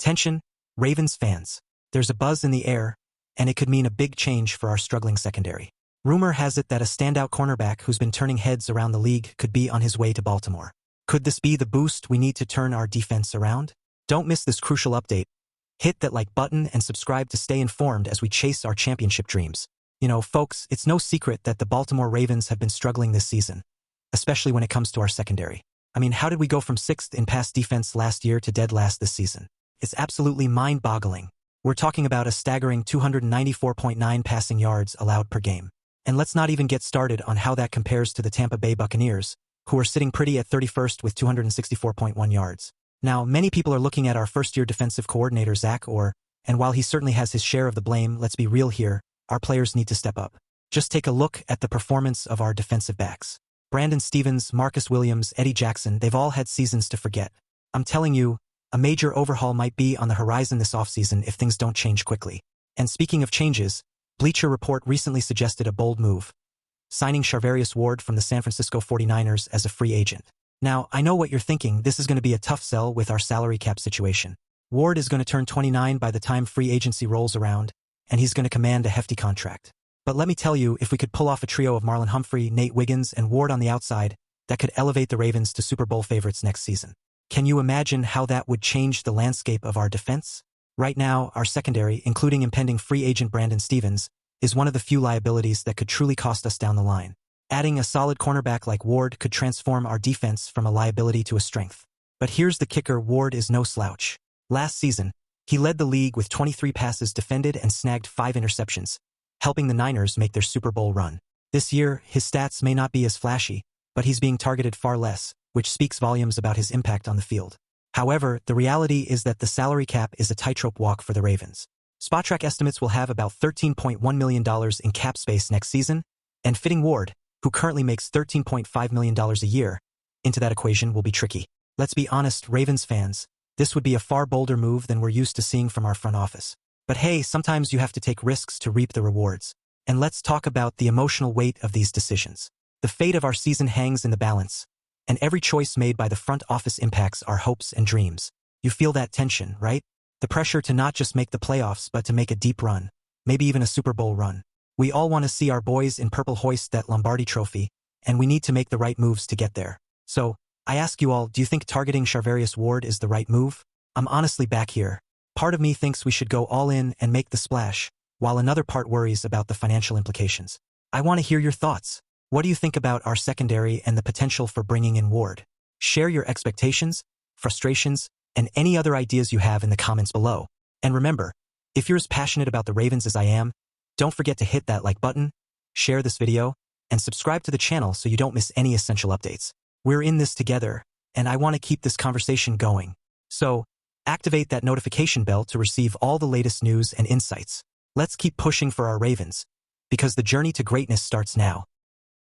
Attention, Ravens fans. There's a buzz in the air, and it could mean a big change for our struggling secondary. Rumor has it that a standout cornerback who's been turning heads around the league could be on his way to Baltimore. Could this be the boost we need to turn our defense around? Don't miss this crucial update. Hit that like button and subscribe to stay informed as we chase our championship dreams. You know, folks, it's no secret that the Baltimore Ravens have been struggling this season, especially when it comes to our secondary. I mean, how did we go from 6th in pass defense last year to dead last this season? It's absolutely mind-boggling. We're talking about a staggering 294.9 passing yards allowed per game. And let's not even get started on how that compares to the Tampa Bay Buccaneers, who are sitting pretty at 31st with 264.1 yards. Now, many people are looking at our first-year defensive coordinator, Zach Orr, and while he certainly has his share of the blame, let's be real here, our players need to step up. Just take a look at the performance of our defensive backs. Brandon Stevens, Marcus Williams, Eddie Jackson, they've all had seasons to forget. I'm telling you, a major overhaul might be on the horizon this offseason if things don't change quickly. And speaking of changes, Bleacher Report recently suggested a bold move, signing Charvarius Ward from the San Francisco 49ers as a free agent. Now, I know what you're thinking, this is going to be a tough sell with our salary cap situation. Ward is going to turn 29 by the time free agency rolls around, and he's going to command a hefty contract. But let me tell you, if we could pull off a trio of Marlon Humphrey, Nate Wiggins, and Ward on the outside, that could elevate the Ravens to Super Bowl favorites next season. Can you imagine how that would change the landscape of our defense? Right now, our secondary, including impending free agent Brandon Stevens, is one of the few liabilities that could truly cost us down the line. Adding a solid cornerback like Ward could transform our defense from a liability to a strength. But here's the kicker, Ward is no slouch. Last season, he led the league with 23 passes defended and snagged 5 interceptions, helping the Niners make their Super Bowl run. This year, his stats may not be as flashy, but he's being targeted far less, which speaks volumes about his impact on the field. However, the reality is that the salary cap is a tightrope walk for the Ravens. Spotrac estimates will have about $13.1 million in cap space next season, and fitting Ward, who currently makes $13.5 million a year, into that equation will be tricky. Let's be honest, Ravens fans, this would be a far bolder move than we're used to seeing from our front office. But hey, sometimes you have to take risks to reap the rewards. And let's talk about the emotional weight of these decisions. The fate of our season hangs in the balance, and every choice made by the front office impacts our hopes and dreams. You feel that tension, right? The pressure to not just make the playoffs but to make a deep run, maybe even a Super Bowl run. We all want to see our boys in purple hoist that Lombardi trophy, and we need to make the right moves to get there. So, I ask you all, do you think targeting Charvarius Ward is the right move? I'm honestly back here. Part of me thinks we should go all in and make the splash, while another part worries about the financial implications. I want to hear your thoughts. What do you think about our secondary and the potential for bringing in Ward? Share your expectations, frustrations, and any other ideas you have in the comments below. And remember, if you're as passionate about the Ravens as I am, don't forget to hit that like button, share this video, and subscribe to the channel so you don't miss any essential updates. We're in this together, and I want to keep this conversation going. So, activate that notification bell to receive all the latest news and insights. Let's keep pushing for our Ravens, because the journey to greatness starts now.